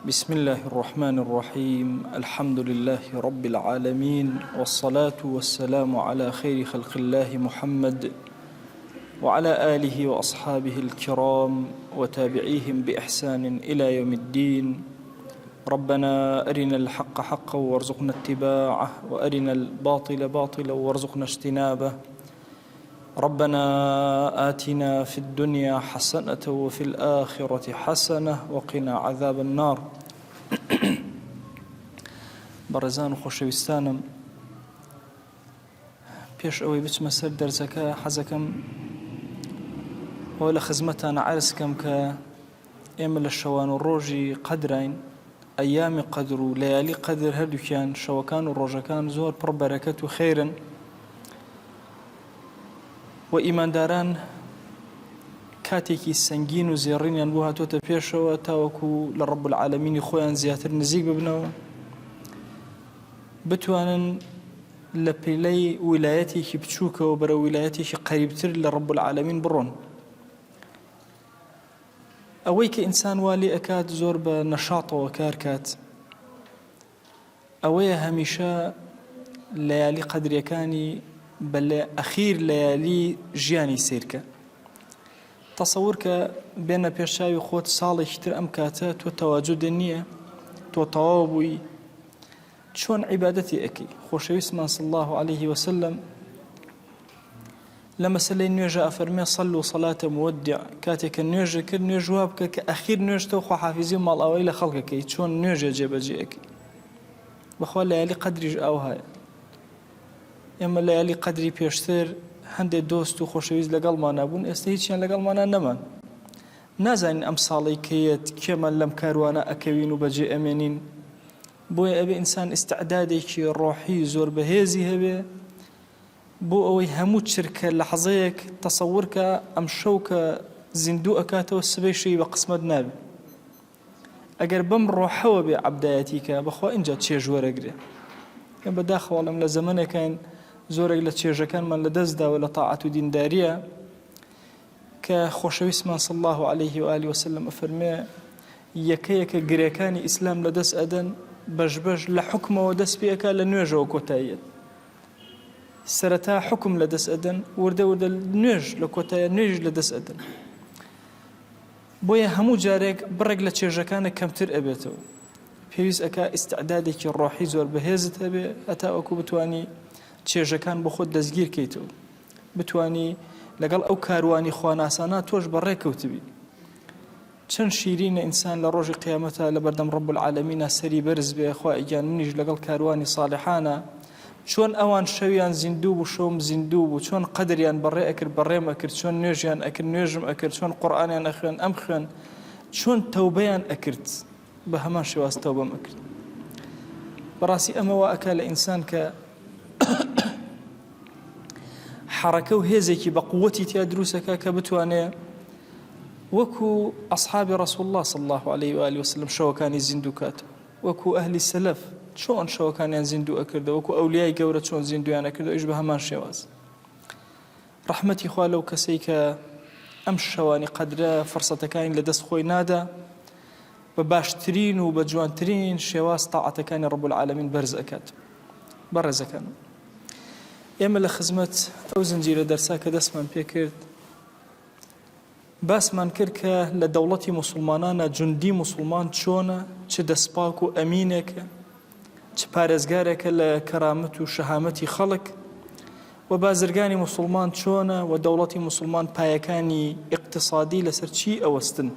بسم الله الرحمن الرحيم الحمد لله رب العالمين والصلاة والسلام على خير خلق الله محمد وعلى آله وأصحابه الكرام وتابعيهم بإحسان إلى يوم الدين. ربنا أرنا الحق حقا وارزقنا اتباعه وأرنا الباطل باطلا وارزقنا اجتنابه. ربنا آتنا في الدنيا حسنة وفي الآخرة حسنة وقنا عذاب النار. بەڕێزان و خۆشەویستانم، پێش ئەوەی بچمە سەر دەرزەکە حەزەکەم ئەوە لە خزمەتانە عەرز بکەم کە ئێمە لە شەوان و ڕۆژی قەدراین، ئەیامی قەدر و لەیالی قەدر هەردووکیان شەوەکان و ڕۆژەکان زۆر پڕ بەرەکەت و خێرن و ئیمانداران کاتێکی سەنگین و زێڕینیان بۆ هاتوۆتە پێشەوە تاوەکو لە ڕەب العالەمینی خۆیان زیاتر نزیک ببنەوە، بتوانن لە پلەی ویلایەتێکی بچووکەوە بەرە ویلایەتێکی قەریبتر لە ڕەب العالەمین بڕۆن. ئەوەی کە ئینسان وا لێ ئەکات زۆر بە نەشاطەوە کار کات، ئەوەیە هەمیشە لەیالی قەدریەکانی بە ئەخیر لەیالی ژیانی سیرکە. تەسەور کە بێنە پێشچاوی خۆت ساڵێکی تر ئەم کاتە تۆ تەواجودە نییە، تۆ تەواو بووی، چۆن عیبادەتی ئەکەی؟ خۆشەویستمان صلی الله عليه وسلم لە مەسەلەی نوێژە ئەفەرمێ صەلوا صەلاتە مودع، کاتێک کە نوێژە کرد نوێژ وا بکە کە ئەخیر نوێژتەوە خواحافیزی و ماڵئاوایی لە خەڵکەکەی، چۆن نوێژە جێبەجێ ئەکەی. بەخوا لەیالی قەدریش ئەو هەیە. ئێمە لەیالی قەدری پێشتر هەندێک دۆست و خۆشەویست لەگەڵمانە بوون، ئێستا هیچیان لەگەڵمانە نەمان. نازانین ئەم ساڵی کەیەت کێمان لەم کاروانە ئەکەوین و بەجێ ئەمێنین. بۆیە ئەبێ ئینسان ئیستعدادێکی ڕۆحی زۆر بەهێزی هەبێ بۆ ئەوەی هەموو چرکە لەحەزەیەک تەسەور کە ئەم شەو کە زیندوو ئەکاتەوە سبەی شەوی بە قسمەت نابێ. ئەگەر بەم ڕۆحەوە بێ عەبدایەتی کە بەخوا ئینجا چێژ وەرەگرێ. بەداخەوەڵم لە زەمانێکین زۆرێک لە چێژەکانمان لەدەستداوە لە تاعەت و دینداریە کە خۆشەویستمان صلی الله عليه وآله وسلم ئەفەرمێ یەکەیەکە گرێکانی ئیسلام لەدەست ئەدەن بەش لە حکمەوە دەست پێکا لە نوێژەوە کۆتاییەت. سەرەتا حکم لەدەست ئەدەن، وردە نوێژ لە کۆتاییە نوێژ لەدەست ئەدەن. بۆیە هەموو جارێک بڕێک لە چێژەکانە کەمتر ئەبێتەوە. پێویست ئەکا ئیستعدادێکی ڕۆحی زۆر بەهێزت هەبێ هەتا ئەوکو بتوانی چێژەکان بۆ خۆت دەستگیر کەیتەوە، بتوانی لەگەڵ ئەو کاروانی خواناسانە تۆش بەڕێکەوتبی. چەند شیرینە ئینسان لە ڕۆژی قیامەتە لە بەردەم ڕەب العالەمینە سەری بەرز بێ، خوا ئیگیان منیش لەگەڵ کاروانی ساڵحانە چۆن ئەوان شەویان زیندوو بوو شەوم زیندوو بوو، چۆن قەدریان بەڕێ ئەکرد بەڕێم ئەکرد، چۆن نوێژیان ئەکرد نوێژم ئەکرد، چۆن قورئانیان ئەخوێن ئەم خوێن، چۆن تەوبەیان ئەکرد بە هەمان شێواز تەوبەم ئەکرد. بەڕاستی ئەمەوە ئەکا لە ئینسان کە حرەکە و هێزێکی بە قووەتی تیا دروستەکە کە بتوانێ وەکو ئەصحابی ڕەسوڵ الله صلی الله عليه وآله وسلم شەوەکانی زیندوو کات، وەکو ئەهلی سەلەف چۆن شەوەکانیان زیندوو ئەکردە، وەکو ئەولیای گەورە چۆن زیندویان ئەکردە، ئیش بە هەمان شێواز. ڕەحمەتی خوا لەو کەسەی کە ئەم شەوانی قەدرە فڕسەتەکانی لەدەست خۆی نادا بە باشترین و بە جوانترین شێواز تاعەتەکانی ڕەب العالەمین بەرز ئەکات. بەڕێزەکانم، ئێمە لە خزمەت ئەو زنجیرە دەرسا کە دەستمان پێ کرد باسمان کرد کە لە دەوڵەتی موسڵمانانە جوندی موسڵمان چۆنە، چ دەستپاک و ئەمینێکە، چ پارێزگارێکە لە کەرامەت و شەهامەتی خەڵک، و بازرگانی موسڵمان چۆنە و دەوڵەتی موسڵمان پایەکانی ئیقتصادی لەسەر چی ئەوەستن.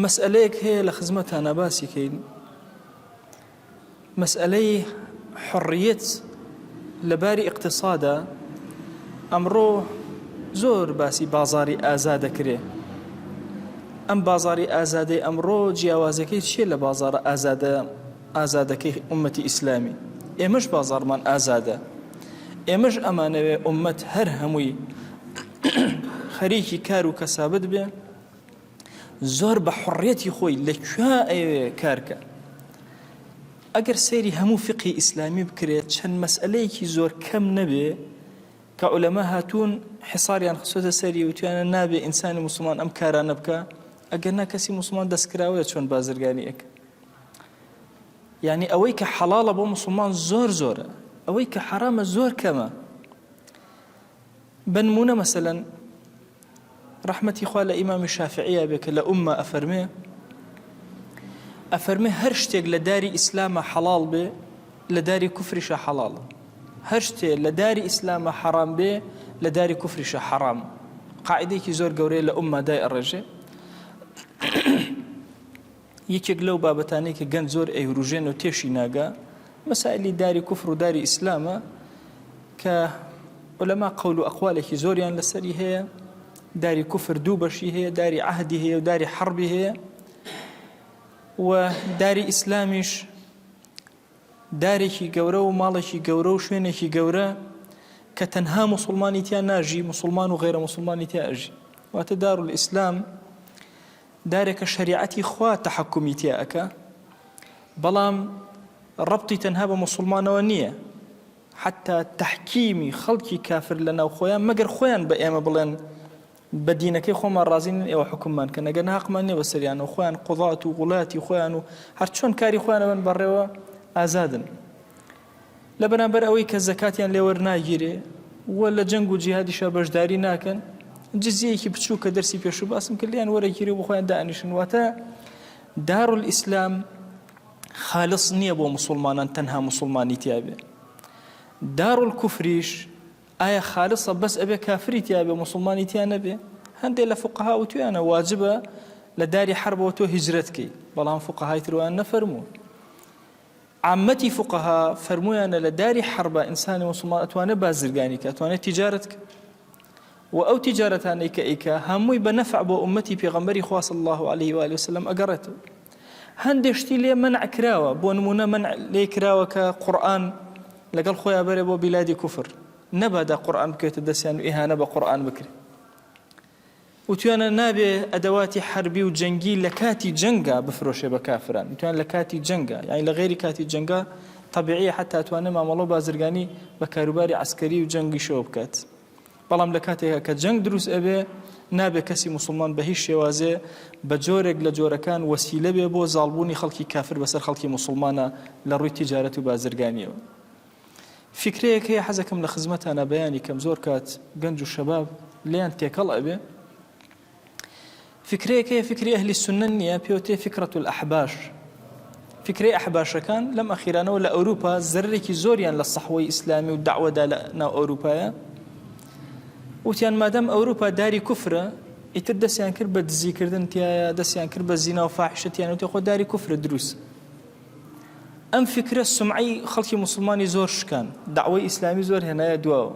مەسئلەیەک هەیە لە خزمەتانە باسی کەین، مەسئلەی حڕیەت لەباری ئیقتصادە. ئەمڕۆ زۆر باسی بازاری ئازا دەکرێ. ئەم بازاری ئازادەی ئەمڕۆ جیاوازەکەی چیە لە بازارە ئازادەکەی ئومەتی ئیسلامی؟ ئێمەش بازارمان ئازادە، ئێمەش ئەمانەوێ ئومەت هەر هەمووی خەریکی کار و کەسابەت بێ، زۆر بە حڕیەتی خۆی لەکوێ ئەوێ کارکە. ئەگەر سەیری هەموو فقی ئیسلامی بکرێت چەند مەسئلەیەکی زۆر کەم نەبێ کە عولەما هاتوون حساریان خسۆتە سەری وتیانە نابێ ئینسانی موسڵمان ئەم کارانە بکە، ئەگەرنا کەسی موسڵمان دەستکراوە چۆن بازرگانیەکە. یعنی ئەوەی کە حەڵاڵە بۆ موسڵمان زۆر زۆرە، ئەوەی کە حرامە زۆر کەمە. بنمونە مەسەلەن ڕەحمەتی خوا لە ئیمامی شافعیە بێ کە لە ئوممە ئەفەرمێ هەر شتێک لە داری ئیسلامە حەڵاڵ بێ لە داری کوفریشە حەڵاڵە، هەر شتێک لە داری ئیسلامە حەرام بێ لە داری کوفریشە حەرام. قاعدەیەکی زۆر گەورەیە لە ئوممە دای ئەڕێژێ. یەکێک لەو بابەتانەی کە گەنج زۆر ئەیروژێن و تێشی ناگا مەسائلی داری کوفر و داری ئیسلامە کە عولەما قەول و ئەقوالێکی زۆریان لەسەری هەیە. داری کوفر دوو بەشی هەیە، داری عەهدی هەیە و داری حەربی هەیە، و داری ئیسلامیش دارێکی گەورە و ماڵێکی گەورە و شوێنێکی گەورە کە تەنها موسڵمانی تیا ناژی، موسڵمان و غێرە موسڵمانی تیا ئەژی. واتە دارول ئیسلام دارێکە شریعەتی خوا تەحەکومی تیا ئەکا، بەڵام ڕەبتی تەنها بە موسڵمانەوە نییە، حتا تەحکیمی خەڵکی کافر لە ناو خۆیان مەگەر خۆیان بە ئێمە بڵێن بە دینەکەی خۆمان ڕازین ئێوە حکوممان کە نەگەر حەقمان نییە بەسەریان و خۆیان قوڵات و وڵاتی خۆیان و هەر چۆن کاری خۆیانە بن بەڕێوە ئازادن. لە بەرامبەر ئەوەی کە زەکاتیان لێ وەرناگیرێ و لە جەنگ و جیهادیشە بەشداری ناکەن، جزیەیەکی بچوو کە دەرسی پێشوو باسم کرد لیان وەرەگیرێ بۆ خۆیان دانیشن. واتە دارول ئیسلام خالص نییە بۆ موسڵمانان تەنها موسڵمانی تیا بێ. دارول کوفریش ئایا خالصە بەس ئەبێ کافری تیا بێ موسڵمانی تیا نەبێ؟ هەندێک لە فوقەها و تویانە واجبە لە داری حربەوە تۆ هیجرەتکەی، بەڵام فوقەهای تروان نەفەرموو. عامەتی فوقەها فەرمویانە لە داری حربە ئینسانی موسڵمان ئەتوانێت بازرگانی کە، ئەتوانێت تیجارەت کە، و ئەو تیجارەتانەی کە ئەیکا هەمووی بە نەفع بۆ ئومەتی پێغەمبەری خوا صلی الله علیه و آله وسلم ئەگەڕێتەوە. هەندێک شتی لێ منع کراوە، بۆ نمونە منع لێ کراوە کە قورئان لەگەڵ خۆیان بەرێ بۆ بیلادی کوفر، نەبادا قورئان بکەوێتە دەستیان و ئیهانە بە قورئان بکرێت. وتوانە نابێ ئەدەواتی حربی و جەنگی لە کاتی جەنگا بفرۆشێ بە کافران، وتوان لە کاتی جەنگا، یعنی لە غێری کاتی جەنگا طبیعیە حتا توانێ مامەڵە و بازرگانی بە کاروباری عسکەری و جەنگی شەوە بکات. بەڵام لە کاتێکە کە جەنگ دروست ئەبێ نابێ کەسی موسڵمان بە هیچ شێوازێ بە جۆرێک لە جۆرەکان وەسیلە بێ بۆ زاڵبوونی خەڵکی کافر بەسەر خەڵکی موسڵمانە لە ڕووی تیجارەت و بازرگانیەوە. فکرەیەک هەیە حەزەکەم لە خزمەتانە بەیانی کەم زۆر کات گەنج و شەباب لێیان تێکەڵ ئەبێ. فکرەیەک هەیە فکری ئەهلی سونە نییە، پێوتێ فکرەت الأحباش. فکرەی ئەحباشەکان لەم ئەخیرانەوە لە ئەوروپا زەرێکی زۆریان لە سەحوەی ئیسلامی و دەعوەدا لە ناو ئەوروپایە. وتیان مادەم ئەوروپا داری کوفرە، ئیتر دەستیان کرد بە دزیکردن تایە، دەستیان کرد بە زینا و فاحشەتیان، وتێ خۆ داری کوفرە دروست. ئەم فکرە سمعی خەڵکی موسڵمانی زۆر شکان، دەعوەی ئیسلامی زۆر هێنایە دواوە.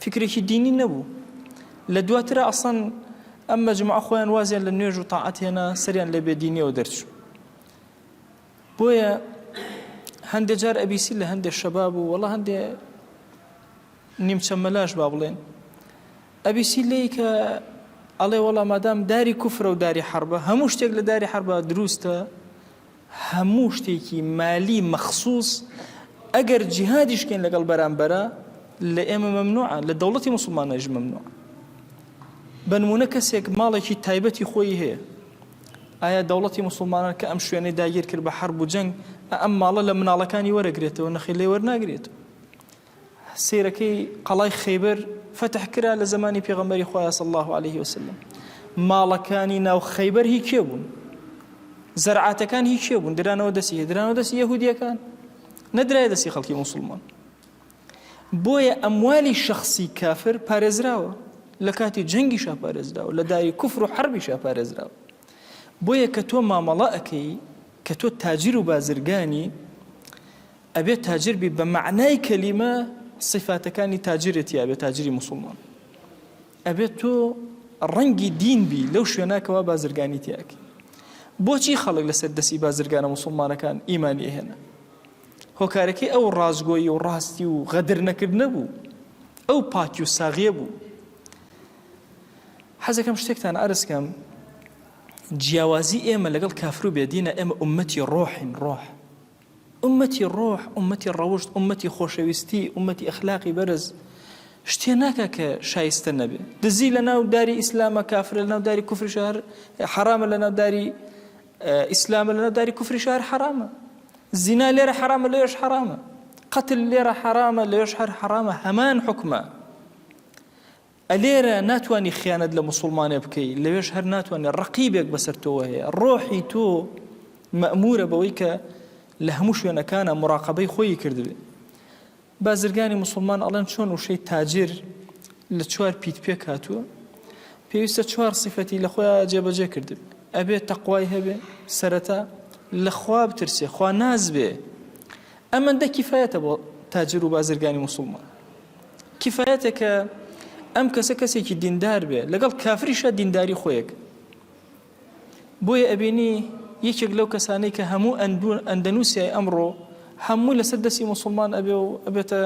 فکرێکی دینی نەبوو. لە دواترە ئەسڵەن ئەم مەجموعە خۆیان وازیان لە نوێژ و تاعەت هێنا، سەریان لە بێدینیەوە دەرچوو. بۆیە هەندێک جار ئەبیسی لە هەندێک شەباب و وەڵا هەندێک نیمچە مەلاش با بڵێن ئەبیسی لێی کە ئەڵێ وەڵا مادام داری کوفرە و داری حربە، هەموو شتێک لە داری حربە دروستە، هەموو شتێکی مالی مەخصوص ئەگەر جیهادیشکەین لەگەڵ بەرامبەرە لە ئێمە مەمنوعە، لە دەوڵەتی موسڵمانەش مەمنوعە. بنمونە کەسێک ماڵێکی تایبەتی خۆی هەیە، ئایا دەوڵەتی موسڵمانان کە ئەم شوێنەی داگیر کرد بە حرب و جەنگ ئەم ماڵە لە مناڵەکانی وەرەگرێتەوە، نەخێ لێ وەرناگرێتەوە؟ سیرەکەی قەڵای خەیبەر فتح کرا لە زمانی پێغەمبەری خوا صلی الله عليه وسلم. ماڵەکانی ناو خەیبەر هی کێ بوون؟ زەرعاتەکان هی کێ بوون؟ درانەوە دەستی یەهودیەکان، نەدرایە دەستی خەڵکی موسڵمان. بۆیە ئەموالی شەخصی کافر پارێزراوە، لە کاتی جەنگیشا پارێزراوە، لە داری کوفر و حربیشا پارێزراوە. بۆیە کە تۆ مامەڵە ئەەکەی، کە تۆ تاجر و بازرگانی، ئەبێت تاجر بی بە معنای کەلیمە صفاتەکانی تاجرێتی، ئەبێت تاجری موسڵمان، ئەبێت تۆ ڕەنگی دین بی لەو شوێناکەوە بازرگانی تیاکە. بۆچی خەڵک لەسەر دەستی بازرگانە موسڵمانەکان ئیمانی هێنا؟ هۆکارەکەی ئەو ڕازگۆیی و ڕاستی و غەدر نەکردنە بوو، ئەو پاکی و ساغیە بوو. حەزەکەم شتێکتان ئارەسکەم، جیاوازی ئێمە لەگەڵ کافر و بێدینە، ئێمە ئومەتی ڕۆحین، ڕۆح، ئومەتی ڕۆح، ئومەتی ڕەوشت، ئومەتی خۆشەویستی، ئومەتی ئەخلاقی بەرز. شتێ ناکە کە شایستە نەبێ. دزی لە ناو داری ئیسلامە کافرە، لە ناو داری کوفری شار حرامە، لە ناو داری ئیسلامە، لە ناو داری کوفری شار حرامە. زینا لێرە حرامە، لەوێش حرامە. قتل لێرە حرامە، لەوێش هەر حرامە. هەمان حکمە. ئەلێرە ناتوانانی خیانەت لە موسڵمانێ بکەی، لەوێش هەر ناتوانێت. ڕەقیبێک بەسەر تۆوە هەیە. ڕۆحی تۆ مەئمورە بەوەی کە لە هەموو شوێنەکانە مراقبەی خۆی کردبێ. بازرگانی مسلمان ئەڵێن چۆن وشەی تاجر لە چوار پیت پێک هاتووە، پێویستە چوار صفەتی لە خۆیان جێبەجێ کردبێ. ئەبێت تەقوای هەبێ، سەرەتا لە خوا بترسێ، خوا ناز بێ. ئەمەندە کیفایەتە بۆ تاجر و بازرگانی مسلمان. کیفایەتە کە ئەم کەسە کەسێکی دیندار بێ، لەگەڵ کافریشە دینداری خۆیەک. بۆیە ئەبینی یەکێک لەو کەسانەی کە هەموو ئەندەنووسیای ئەمڕۆ هەموو لەسەر دەستی مسلمان ئەبێ و ئەبێتە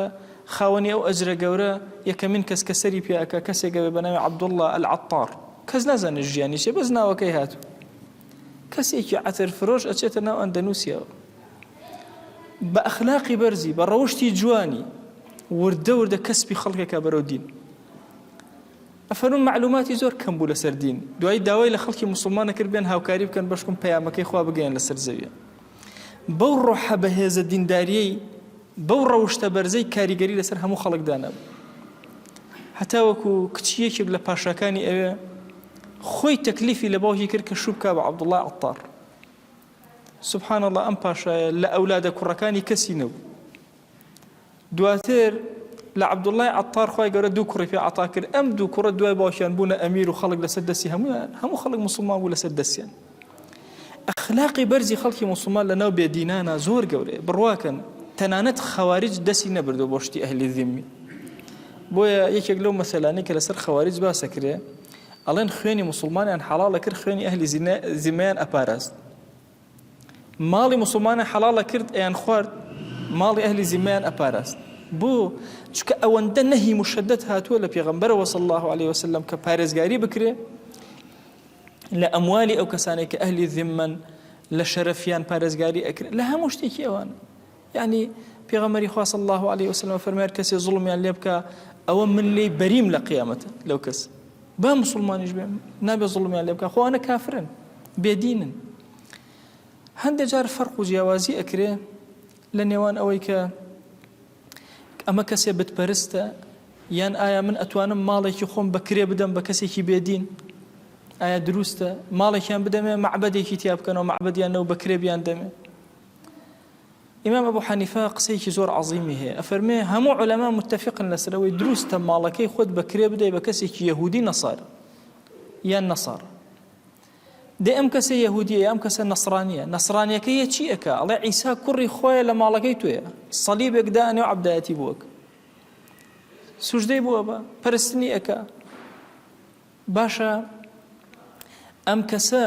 خاوەنی ئەو ئەجرە گەورە. یەکەمین کەس کە سەری پێەکە کەسێک ئەبێ بە ناوی عەبدوڵڵا ئەلعەتار، کەس نازانێت ژیانی چێ، بەس ناوەکەی هاتوو. کەسێکی عەتر فرۆش ئەچێتە ناو ئەندەنووسیەوە، بە ئەخلاقی بەرزی، بە ڕەوشتی جوانی، وردە وردە کەسبی خەڵکێکە بەرەو دین. ئەفەرمون معلوماتی زۆر کەم بوو لەسەر دین. دوای داوای لە خەڵکی مسلمانە کرد بێن هاوکاری بکەن بەشکم پەیامەکەی خوا بگەیەن لەسەر زەویە. بەو ڕۆحە بەهێزە دینداریەی، بەو ڕەوشتە بەرزەی کاریگەری لەسەر هەموو خەڵکدانە. هەتا وەکو کچیەکێک لە پاشاکانی ئەوێ خۆی تەکلیفی لە باوکی کرد کە شوو بکا بە عەبدوڵڵا عەتار. سبحان الله، ئەم پاشایە لە ئەولادە کوڕەکانی کەسی نەبوو. دواتر لە عەبدوڵڵای عەتار خوای گەورە دوو کوڕی پێ عەتا کرد. ئەم دوو کوڕە دوای باوکیان بوونە ئەمیر و خەڵک لەسەر دەستی هەموو خەڵک مسلمان بوو لەسەر دەستیان. ئەخلاقی بەرزی خەڵکی مسلمان لەناو بێدینانە زۆر گەورەیە. بڕواکەن تەنانەت خەوارج دەستی نەبردەوە بۆ شتی ئەهلی ذیمی. بۆیە یەکێک لەو مەسەلانەی کە لەسەر خەوارج باسە کرێ، ئەڵێن خوێنی مسلمانیان حەڵاڵە کرد، خوێنی ئەهلی ذیمیان ئەپاراست. ماڵی مسلمانیان حەڵاڵە کرد، ئەیان خوارد، ماڵی ئەهلی ذیمیان ئەپاراست. بۆ چونکە ئەوەندە نەهی مشەدەد هاتووە لە پێغەمبەرەوە صلی الله علیه وسلم کە پارێزگاری بکرێ لە ئەموالی ئەو کەسانێک کە ئەهلی ذیمەن، لە شەرەفیان پارێزگاری ئەکرێ، لە هەموو شتێکی ئەوانە. یعنی پێغەمبەری خوا صلی الله علیه وسلم فەرمووی کەسێ زوڵمیان لێ بکە ئەوە من لێی بەریم لە قیامەتە لەو کەس. با مسلمانیش بێ نابێ زوڵمیان لێ بکە، خۆوانە کافرن، بێدینن. هەندێک جار فەرق و جیاوازی ئەکرێ لە نێوان ئەوەی کە ئەمە کەسێ بتپەرستە یان ئایا من ئەتوانم ماڵێکی خۆم بەکرێ بدەم بە کەسێکی بێدین؟ ئایا دروستە ماڵێکیان بدەمێ معبەدێکی تیا بکەنەوە، معبەدیان نەو بەکرێ بیان دەمێ؟ ئیمام ئەبوو حەنیفە قسەیەکی زۆر عەزیمی هەیە، ئەفەرمێ هەموو عولەما متفقن لەسەرەوەی دروستە ماڵەکەی خۆت بەکرێ بدەی بە کەسێکی یەهودی نەسارە یان نەسارە. دێ ئەم کەسە یەهودیە ئەم کەسە نەسرانیە، نەسرانیەکەیە چی ئەکا؟ ئەڵێ عیسا کوڕی خۆیە لە ماڵەکەی توێە، سەلیبێک دانێ و عەبدایەتی بووەک، سوژدەی بووە بە پەرستنی ئەکا. باشە ئەم کەسە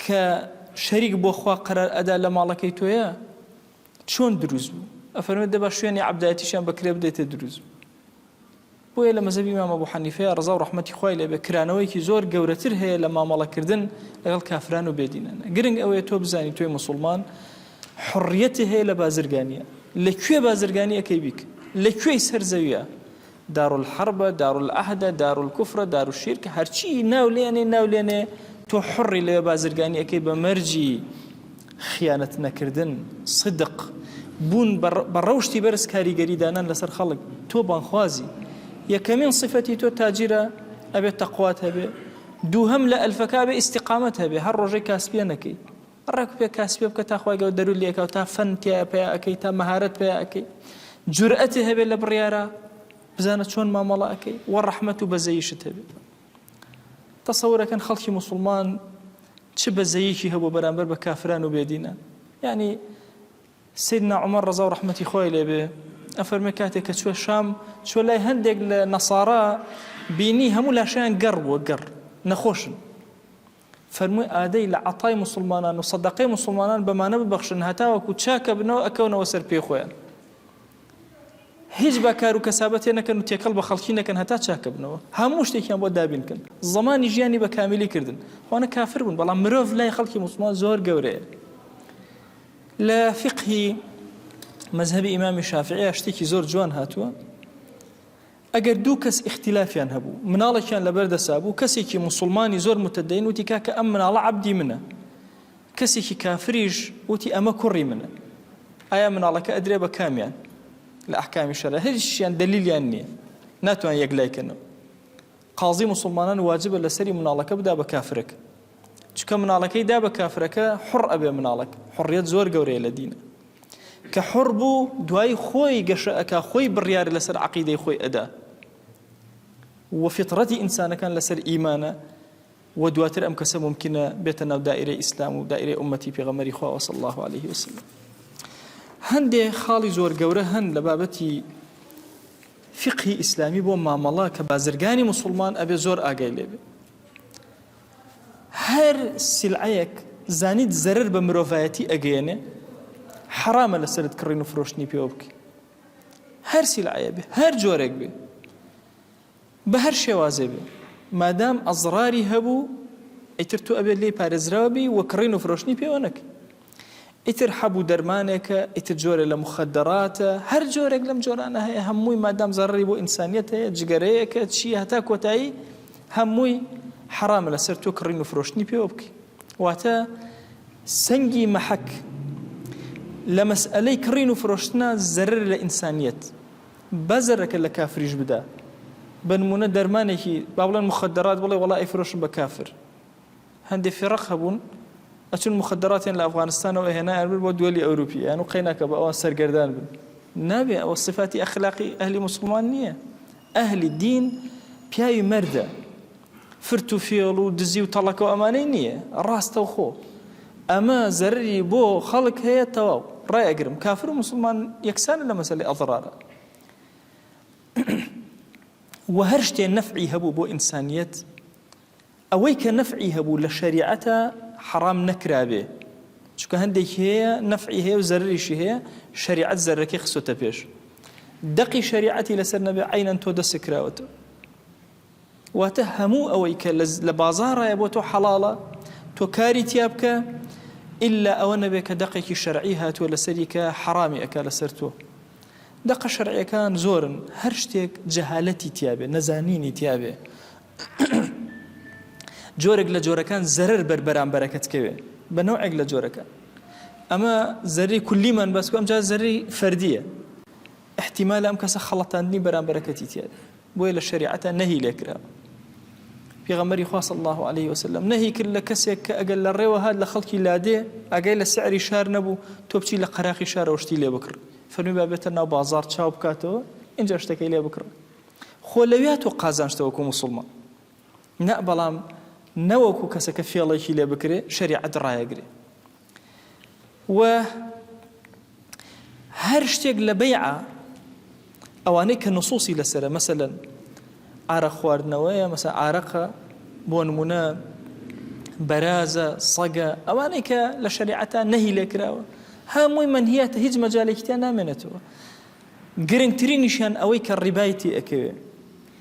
کە شەریک بۆ خوا قەرار ئەدا لە ماڵەکەی تۆیە چۆن دروست بوو؟ ئەفەرمێت دەبا شوێنی عەبدایەتیشیان بەکرێ بدەیتە دروست بوو. بۆیە لە مەزهەبی ئیمام ئەبوو حەنیفە ڕزا و ڕەحمەتی خوای لێبێ کرانەوەیکی زۆر گەورەتر هەیە لە مامەڵەکردن لەگەڵ کافران و بێدینانە. گرنگ ئەوەیە تۆ بزانی تۆی مسلمان حڕیەتی هەیە لە بازرگانیە. لەکوێ بازرگانی ئەەکەی بیک؟ لەکوێی سەرزەویە؟ دارالحەربە، دارالعەهدە، دارالکوفرە، دارالشیرکە، هەرچی ناولێنێ تۆ حڕی لێ بازرگانی ئەەکەی بە مەرجی خیانەت نەکردن، صدق بوون بە ڕەوشتی بەرز کاریگەری دانان لەسەر خەڵک. تۆ بانخوازی. یەکەمین صفەتی تۆ تاجیرە ئەبێت تەقوات هەبێ، دووهەم لە ئەلفەکە بێ ئیستیقامەت هەبێ، هەر ڕۆژەی کاسپیە نەکەی، ڕێک پێ کاسپێ بکە تا خوای گەورە دەرو لێکەوە، تا فەن تیا پێ ئەەکەی، تا مەهارەت پێ ئەەکەی، جورئەتی هەبێت لە بڕیارە بزانە چۆن مامەڵە ئەەکەی، وە ڕەحمەت و بەزەییشت هەبێت. تەسەورەکەن خەڵکی موسڵمان چ بەزەییکی هەبوو بەرامبەر بە کافران و بێدینان. یعنی سیدنا عومەر ڕزا و ڕەحمەتی خوای لێبێ ئەفەرمێ کاتێک کە چوە شام، چوە لای هەندێک لە نەسارا، بینی هەموو لاشیان گەڕ بووە، گەڕ نەخۆشن. فەرمووی ئادەی لە عەتای موسڵمانان و سەدەقەی موسڵمانان بەمانە ببەخشن هەتاوەکو چاکە بنەوە ئەکەونەوە سەر پێی خۆیان، هیچ باکار و کەسابەتێ نەکەن و تێکەڵ بە خەڵکی نەکەن هەتا چاکە بنەوە، هەموو شتێکیان بۆ دابینکەن، زەمانی ژیانی بە کامیلی کردن. خوانە کافر بوون، بەڵام مرۆڤ لای خەڵکی موسڵمان زۆر گەورەیە. لە فقهی مەذهبی ئیمامی شافعی شتێکی زۆر جوان هاتووە، ئەگەر دوو کەس اختلافیان هەبوو مناڵێکیان لەبەردەسا بوو کەسێکی موسڵمانی زۆر متەدەین وتی کاکە ئەم مناڵە عەبدی منە کەسێکی کافریش وتی ئەمە کوڕی منە ئایا مناڵەکە ئەدرێ بە کامیان لە ئەحکامی شەرع هیچیان دەلیلیان نییە ناتوان یەکلایکەنەوە قازی موسڵمانان واجبە لەسەری مناڵەکە بدا بە کافرەکە چونکە مناڵەکەی دا بە کافرەکە حڕ ئەبێ مناڵک حڕیەت زۆر گەورەیە لە دینە کە حڕ بوو دوای خۆی گەشە ئەکا خۆی بڕیارە لەسەر عەقیدەی خۆی ئەدا وفطرەتی ئینسانەکان لەسەر ئیمانە و دواتر ئەم کەسە ممکنە بێتە ناو دائیرەی ئیسلام و دائیرەی ئومەتی پێغەمبەری خوا صلی الله عليه وسلم هەندێک خاڵی زۆر گەورە هەن لە بابەتی فقهی ئیسلامی بۆ مامەڵە کە بازرگانی موسڵمان ئەبێ زۆر ئاگای لێبێ هەر سیلعەیەک زانیت زەرر بە مرۆڤایەتی ئەگەیەنێ حرامە لەسەرت کڕین و فرۆشتنی پێوە بکەی هەر سیلعەیە بێ هەر جۆرێک بێ بە هەر شێوازێ بێ مادام ئەزراری هەبوو ئیتر تو ئەبێت لێی پارێزراوە بی و کڕین و فرۆشتنی پێوە نەکەی ئیتر حەبوو دەرمانێکە ئیتر جۆرە لە مخدراتە هەر جۆرێک لەم جۆرانە هەیە هەمووی مادام زەرری بۆ ئینسانیەت هەیە جگەرەیەکە چیە هەتا کۆتایی هەمووی حرامە لەسەر تۆ کڕین و فرۆشتنی پێوە بکەی واتە سەنگی مەحەک لە مەسئلەی کڕین و فرۆشتنە زەرر لە ئینسانیەت بەزەرەکە لە کافریش بدا بنمونە دەرمانێکی با بڵێن مخدرات بڵێ وەڵا ئەیفرۆشن بە کافر هەندێک فێڕق هەبوون ئەچون مخدراتیان لە ئەفغانستانەوە هێنایان بن بۆ دووەلی ئەوروپیان و قەیناکە بە ئەوان سەرگەردان بن نابێ ئەوە صفاتی ئەخلاقی ئەهلی موسڵمان نییە ئەهلی دین پیاوی مەردە فرت و فێڵ و دزی و تەڵەکە و ئەمانەی نییە ڕاستە و خۆ ئەمە زەرری بۆ خەڵک هەیە تەواو ڕایەگرم کافر و موسڵمان یەکسانە لە مەسەلەی ئەضرارە و هەر شتێ نەفعی هەبوو بۆ ئینسانیەت ئەوەی کە نەفعی هەبوو لە شەریعەتە حرام نەکرابێ چونکە هەندێک هەیە نەفعی هەیە و زەرریشی هەیە شەریعەت زەرەکەی خستۆتە پێش دەقی شەریعەتی لەسەر نەبێ عەینەن تۆ دەسکراوەتەوە واتە هەموو ئەوەی کە لە بازاڕایە بۆ تۆ حەڵاڵە تۆ کاری تیا بکە ئیلا ئەوە نەبێ کە دەقێکی شەرعی هاتووە لەسەری کە حرامی ئەکا لەسەر تۆ دەقە شەرعیەکان زۆرن هەر شتێک جەهالەتی تیابێ نەزانینی تیابێ جۆرێک لە جۆرەکان زەرر بەرامبەرەکەت کەوێ بە نەوعێک لە جۆرەکان ئەمە زەرری کولیمان بەسکو ئەمجا زەرری فەردیە احتیمال ئەم کەسە خەڵەتاندنی بەرامبەرەکەتی تیابێ بۆیە لە شەریعەتە نەهی لێکراوە پێغەمبەری خوا صلی الله عليه وسلم نەهی کرد لە کەسێک کە ئەگەر لە ڕێوە هات لە خەڵکی لادێ ئەگەی لە سعری شار نەبوو تۆ بچی لە قەراقی شارەوە شتی لێ بکڕ فەرمی با بێتە ناو بازار چاو بکاتەوە اینجا شتەکەی لێ بکڕ خۆ لەویا تۆ قازانشتەوەکو موسڵمان نە بەڵام نەوەکو کەسەکە فێڵێکی لێ بکرێ شەریعەت ڕایەگرێ و هەر شتێک لە بەیعە ئەوانەی کە نصوصی لەسەرە مەسەلەن عارەق خواردنەوەیە مەسەلەن عارەقە بۆ نمونە بەرازە سەگە ئەوانەی کە لە شەریعەتە نەهی لێکراوە هەمووی منهیاتە هیچ مەجالێکیان نامێنێتەوە گرنگترینیشیان ئەوەی کە ڕیبایەتی ئەکەوێ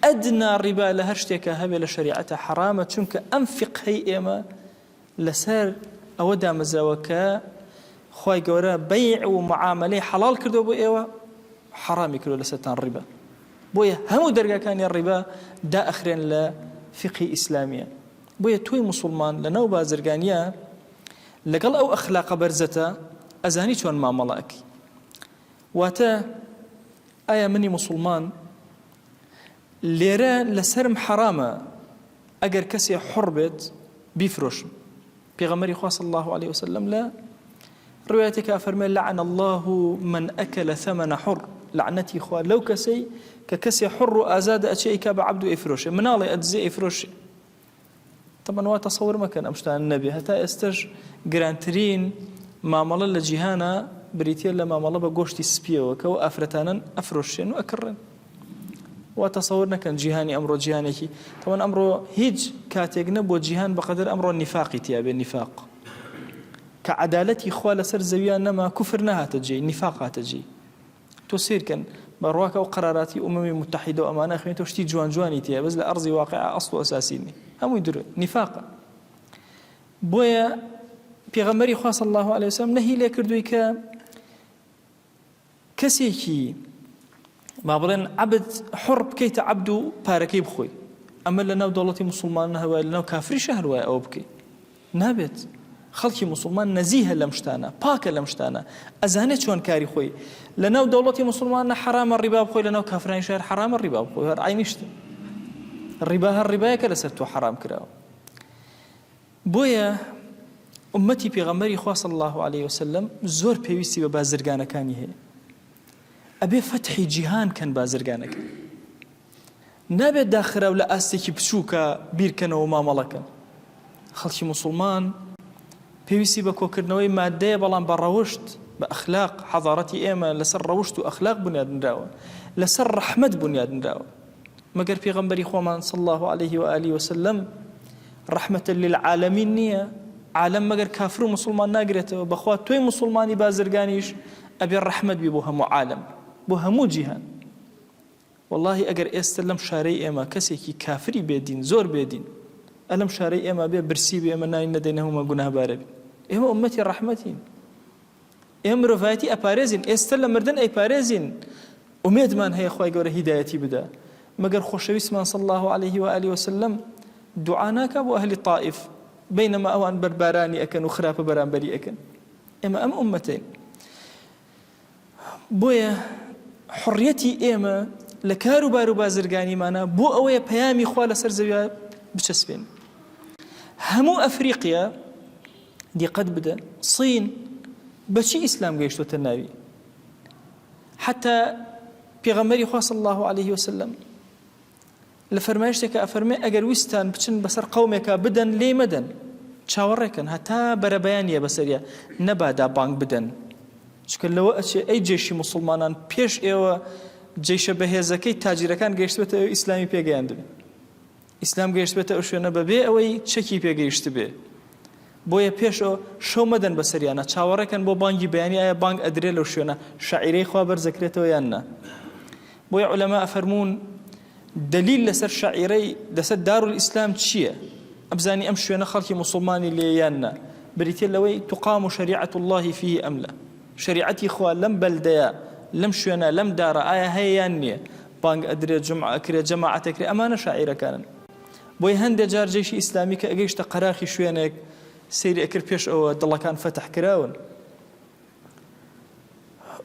ئەدنا ڕیبا لە هەر شتێکە هەبێ لە شەریعەتە حرامە چونکە ئەم فقهەی ئێمە لەسەر ئەوە دامەزراوە کە خوای گەورە بەیع و معاملەی حەڵال کردو بۆ ئێوە حرامی کردو لەسەرتان ڕیبا بۆیە هەموو دەرگاکانی ڕیبا دائەخرێن لە فقهی ئیسلامیە بۆیە توی موسڵمان لە ناو بازرگانیە لەگەڵ ئەو ئەخلاقە بەرزەتە ئەزانی چۆن مامەڵەکەی واتە ئایا منی موسڵمان لێرە لەسرم حرامە ئەگەر کەسێ حڕ بێت بیفرۆشم پێغەمبەری خوا صلی الله عليه وسلم لە ڕوایەتێکە فەرمێ لعن الله من أكل ثمن حر لعنەتی خوا لەو کەسەی کە کەسێ حڕ و ئازادە ئەچێ ئیکا بە عەبد و ئەیفرۆشێ مناڵێ ئەدزێ ئەیفرۆشێ طبعا وا تەسەوور مەکەن ئەم شتانە نەبێ هەتا ئێستش گرانترین مامەڵە لە جیهانە بریتیە لە مامەڵە بە گۆشتی سپیەوە کە ئەو ئافرەتانن ئەفرۆشێن و ئەکڕن وا تەسەوور نەکەن جیهانی ئەمڕۆ جیهانێکی طبعا ئەمڕۆ هیچ کاتێک نەبووە جیهان بەقەدر ئەمڕۆ نیفاقی تیابێ نیفاق کە عەدالەتی خوا لەسەر زەویان نەما کوفر نەهاتە جێی نیفاق هاتە جێی تۆ سیرکەن بەڕواکە و قەراراتی ئومەمی متحیدە و ئەمانە خوێنێتەوە شتی جوان جوانی تیە بەس لە ئەرزی واقعە ئەسڵ و ئەساسی نی هەمووی درۆ نیفاقە بۆیە پێغەمبەری خوا صلی الله عليه وسلم نەهی لێ کردووی کە کەسێکی ما بڵێن عەبد حڕ بکەیتە عەبد و پارەکەی بخۆی ئەمە لەناو دەوڵەتی موسڵمان هەوایە لەناو کافریشە هەروایە ئەوە بکەیت نابێت خەڵکی موسڵمان نەزیهە لەم شتانە پاکە لەم شتانە ئەزانێت چۆن کاری خۆی لەناو دەوڵەتی موسڵمانە حرامە ڕیبا بخۆی لەناو کافرانی شار حرامە ڕیبا بخۆی هەر عینی شتە ڕیبا هەر ڕیبایەکە لەسەر تۆ حرام کراوە بۆیە ئومەتی پێغەمبەری خوا صلی الله عليه وسلم زۆر پێویستی بە بازرگانەکانی هەیە ئەبێ فەتحی جیهان کەن بازرگانەکە نابێت داخراو لە ئاستێکی بچووکە بیرکەنەوە مامەڵەکەن خەڵکی موسڵمان پێویستی بە کۆکردنەوەی مادەیە بەڵام بە ڕەوشت بە ئەخلاق حەضارەتی ئێمە لەسەر ڕەوشت و ئەخلاق بنیادنراوە لەسەر ڕەحمەت بنیادنراوە مەگەر پێغەمبەری خۆمان صلی الله عليه وآله وسلم ڕەحمەتە للعالەمین نییە عالم مەگەر کافر و موسڵمان ناگرێتەوە بەخوا تۆی موسڵمانی بازرگانیش ئەبێ ڕەحمەت بی بۆ هەموو عالم بۆ هەموو جیهان والله ئەگەر ئێستا لەم شارەی ئێمە کەسێکی کافری بێدین زۆر بێدین ئەلەم شارەی ئێمە بێ برسی بێ ئێمە ناوی نەدەینە هەموومە گوناهبارە بین ئێمە ئومەتی ڕەحمەتین ئێمە مرۆڤایەتی ئەپارێزین ئێستا لە مردن ئەیپارێزین ئومێدمان هەیە خوای گەورە هیدایەتی بدە مەگەر خۆشەویستمان صلی الله عليه وآله وسلم دوعا ناکا بۆ ئەهلی طائف بینما ئەوان بەربارانی ئەکەن و خراپە بەرامبەری ئەکەن ئێمە ئەم ئومەتین بۆیە حڕیەتی ئێمە لە کار و بار و بازرگانیمانە بۆ ئەوەیە پەیامی خوا لەسەر زەویە بچەسبێن هەموو ئەفریقیا دیقەت بدە سین بەچی ئیسلام گەیشتۆتە ناوی حتا پێغەمبەری خوا صلی الله عليه وسلم لە فەرمایشتێکە ئەفەرمێ ئەگەر ویستان بچن بەسەر قەومێکە بدەن لێ مەدەن چاوەڕێکن هەتا بەرەبەیانیە بەسەریە نەبادا بانگ بدەن چکە لەوە ئەچێ ئەی جێشی موسڵمانان پێش ئێوە جێشە بەهێزەکەی تاجیرەکان گەیشتبێتە ئیسلامی پێگەیاندبێ ئیسلام گەیشتبێتە ئەو شوێنە بەبێ ئەوەی چەکی پێگەیشت بێ بۆیە پێشەوە شەو مەدەن بەسەریانە چاوەڕێکن بۆ بانگی بەیانی ئایا بانگ ئەدرێ لەو شوێنە شاعیرەی خوا بەرزەکرێتەوە یان نا بۆیە عولەما ئەفەرمون دلیل لەسەر شاعیرەی دەسەر دارولئیسلام چییە ئەبزانی ئەم شوێنە خەڵکی موسڵمانی لێ یان نا بریتێ لەوەی تقام شریعة الله فيه ئەم لا شریعەتی خوا لەم بەلدەیە لەم شوێنە لەم دارە ئایا هەیە یان نییە بانگ ئەدرێت جمعە ئەکرێت جەماعەتەکرێت ئەمانە شاعیرەکانن بۆی هەندێک جار جێشی ئیسلامی کە ئەگەیشتە قەراخی شوێنێک سەیری ئەکرد پێش ئەوە دڵەکان فەتح کراون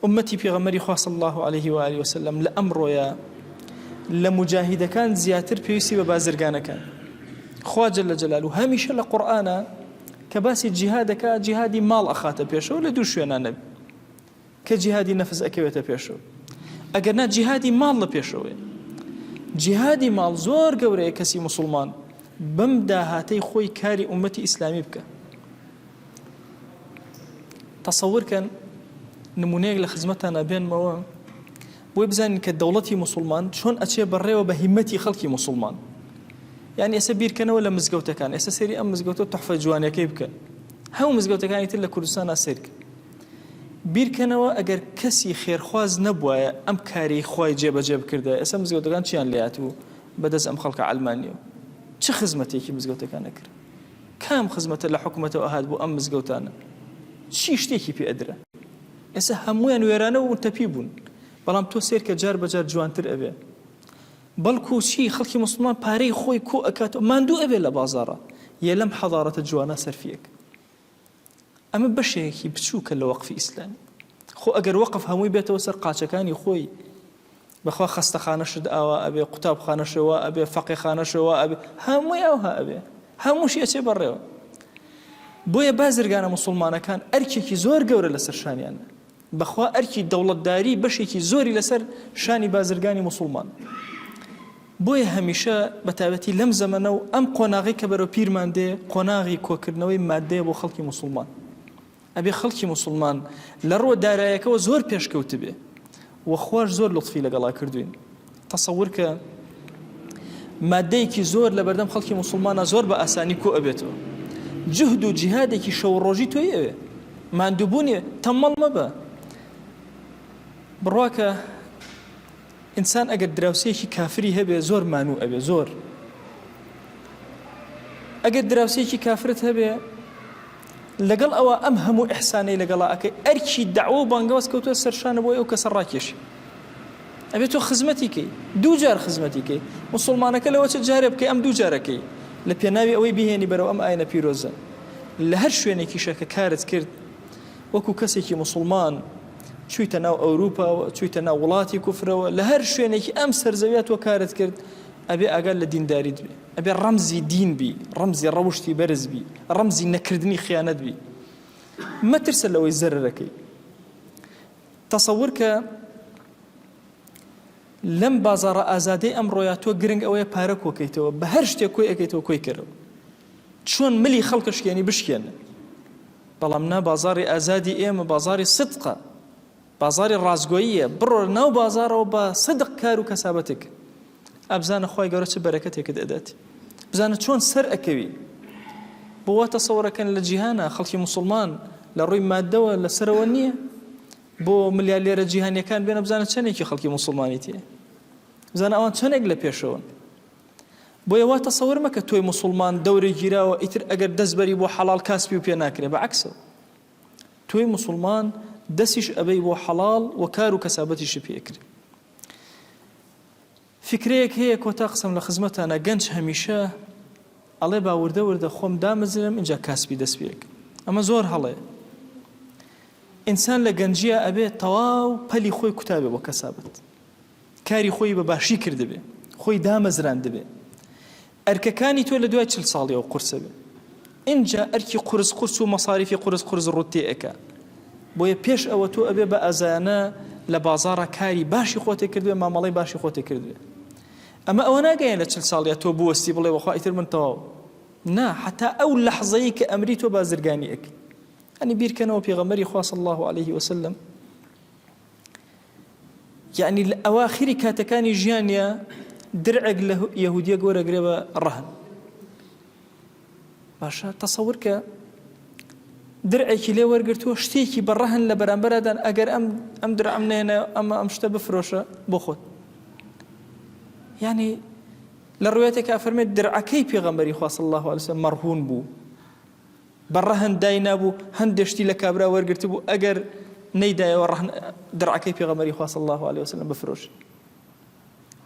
ئومەتی پێغەمبەری خوا صلی الله عليه وآله وسلم لە ئەمڕۆیە لە مجاهیدەکان زیاتر پێویستی بە بازرگانەکان خوا جەل جەلاله هەمیشە لە قورئانە کە باسی جیهادەکە جیهادی ماڵ ئەخاتە پێشەوە لە دوو شوێنانە کە جیهادی نەفس ئەکەوێتە پێشەوە ئەگەر نا جیهادی ماڵ لە پێشەوەیە جیهادی ماڵ زۆر گەورەیە کەسی موسڵمان بەم داهاتەی خۆی کاری ئومەتی ئیسلامی بکە تەسەورکەن نمونەیەک لە خزمەتانە بێنمەوە بۆی بزانین کە دەوڵەتی موسڵمان چۆن ئەچێ بەڕێوە بە هیمەتی خەڵکی موسڵمان یعنی ئێستا بیرکەنەوە لە مزگەوتەکان ئێستا سەیری ئەم مزگەوتە تحفە جوانەکەی بکە هەموو مزگەوتەکانی تر لە کوردستانە سیرکە بیرکەنەوە ئەگەر کەسی خێرخواز نەبووایە ئەم کاری خوای جێبەجێ بکردە ئێستا مزگەوتەکان چیان لێهات بوو بەدەست ئەم خەڵکە عەلمانیەوە چه خزمەتێکی مزگەوتەکان نەکرد کام خزمەتە لە حکوومەتەوە هات بوو ئەم مزگەوتانە چی شتێکی پێ ئەدرا ئێستا هەمویان وێرانە و تەپی بوون بەڵام تۆ سیر کە جار بەجار جوانتر ئەبێ بەڵکو چی خەڵکی موسڵمان پارەی خۆی کۆ ئەکاتەوە ماندوو ئەبێ لە بازاڕە یە لەم حەضارەتە جوانە سەرفیەک ئەمە بەشێکی بچووکە لە وەقفی ئیسلامی خۆ ئەگەر وەقف هەمووی بێتەوە سەر قاچەکانی خۆی بەخوا خەستەخانەشت ئاوا ئەبێ قوتابخانەشەوە ئەبێ فەقیخانەشەوە ئەبێ هەمووی ئەوها ئەبێ هەمووشی ئەچێ بەڕێوە بۆیە بازرگانە موسڵمانەکان ئەرکێکی زۆر گەورە لەسەر شانیانە بەخوا ئەرکی دەوڵەتداری بەشێکی زۆری لەسەر شانی بازرگانی موسڵمان بۆیە هەمیشە بەتابەتی لەم زەمەنە و ئەم قۆناغی کە بەرەو پیرمان دێ قۆناغی کۆکردنەوەی مادەیە بۆ خەڵکی موسڵمان ئەبێ خەڵکی موسڵمان لە ڕۆ دارایەکەوە زۆر پێشکەوت بێ وەخواش زۆر لطفی لەگەڵا کردوین تەسەور کە مادەیەکی زۆر لە بەردەم خەڵکی موسڵمانە زۆر بە ئاسانی کۆ ئەبێتەوە جهد و جیهادێکی شەو ڕۆژی تۆی ئەوێ ماندووبوونیە تەمەڵ مەبە بڕواکە ئینسان ئەگەر دراوسەیەکی کافری هەبێ زۆر مانوو ئەبێ زۆر ئەگەر دراوسەیەکی کافرت هەبێ لەگەڵ ئەوە ئەم هەموو ئیحسانەی لەگەڵا ئەکەی ئەرکی دەعوە و بانگەوەز کەوتووە سەرشانە بۆی ئەو کەسە ڕاکێشی ئەبێت تۆ خزمەتی کەی دوو جار خزمەتی کەی مسلمانەکە لەوە چ جارێ بکەی ئەم دوو جارەکەی لە پێناوی ئەوەی بهێنی بەرەو ئەم ئاینە پیرۆزە لە هەر شوێنێکیشە کە کارت کرد وەکو کەسێکی مسلمان چوویتە ناو ئەوروپا چوویتە ناو وڵاتی کوفرەوە لە هەر شوێنێکی ئەم سەرزەویات تۆ کارت کرد ئەبێ ئاگال لە دینداریت بێ ئەبێ ڕەمزی دین بی ڕەمزی ڕەوشتی بەرز بی ڕەمزی نەکردنی خیانەت بی مەترسە لەوەی زەرەکەی تەسەور کە لەم بازاڕە ئازادەی ئەمڕۆیە تۆ گرنگ ئەوەیە پارە کۆکەیتەوە بە هەر شتێک کۆی ئەەکەیتەوە کۆی کردەوە چۆن ملی خەڵکە شکێنی بشکێنە بەڵام نا بازاڕی ئازادی ئێمە بازاڕی سدقە بازاڕی ڕازگۆییە بڕۆ ناو بازارەوە بە سدق کار و کەسابەتێک ئەبزانە خۆی گەورە چه بەرەکەتێکت ئەدات بزانە چۆن سەر ئەکەوی بۆ تەسەوڕەکەن لە جیهانە خەڵکی مسلمان لە ڕووی مادەوە لەسەرەوە نییە بۆ ملیارێرە جیهانیەکان بێنە بزانە چەندێکی خەڵکی مسلمانی تێ بزانە ئەوان چەندێک لە پێشەوەن بۆ یەوە تەسەوڕ مەکە تۆی مسلمان دەورێ گیراوە ئیتر ئەگەر دەستبەری بۆ حەڵال کاسبی و پێ ناکرێ بەعەکسەوە تۆی مسلمان دەستیش ئەبەی بۆ حەڵال و کار و کەسابەتیشی پێکرێ فکرەیەک هەیە کۆتا قسەم لە خزمەتانە گەنج هەمیشە ئەڵێ باوردە وردە خۆم دامەزرم اینجا کاسبی دەست پێک ئەمە زۆر هەڵەیە ئینسان لە گەنجیە ئەبێت تەواو پەلی خۆی کوتابێ بۆ کەسابەت کاری خۆی بە باشی کردبێ خۆی دامەزراندبێ ئەرکەکانی تۆ لە دوای 40 ساڵیەوە قورسە بێ اینجا ئەرکی قورس و مەساریفی قورس ڕوتێ ئەکا بۆیە پێش ئەوە تۆ ئەبێ بە ئازایانە لە بازاڕە کاری باشی خۆتێ کردوێ مامەڵەی باشی خۆتێ کردوێ ئەمە ئەوە ناگەیەن لە 40 ساڵیە تۆ بوەستی بڵێ وەخوا ئیتر من تەواو نا حتا ئەو لەحظەیە کە ئەمری تۆ بازرگانی ئەکەی ئەنی بیرکەنەوە پێغەمبەری خوا صلی الله عليه وسلم یعنی لە ئەواخری کاتەکانی ژیانیە درعێک لە یەهودیە گۆرەگرێ بە ڕەهن باشە تەسەور کە درعێکی لێ وەرگرتووە شتێکی بە ڕەهن لە بەرامبەرادان ئەگەر ئەم درعم نێنە ئەم شتە بفرۆشە بۆ خۆت یعنی لە ڕوایەتێکە ئەفەرمێت درعەکەی پێغەمبەری خوا صلی الله عليه وسلم مەرهون بوو بە ڕەهن دای نابوو هەندێک شتی لە کابرا وەرگرت بوو ئەگەر نەیدایەوە ڕەهن درعەکەی پێغەمبەری خوا صلی الله عليه وسلم بفرۆش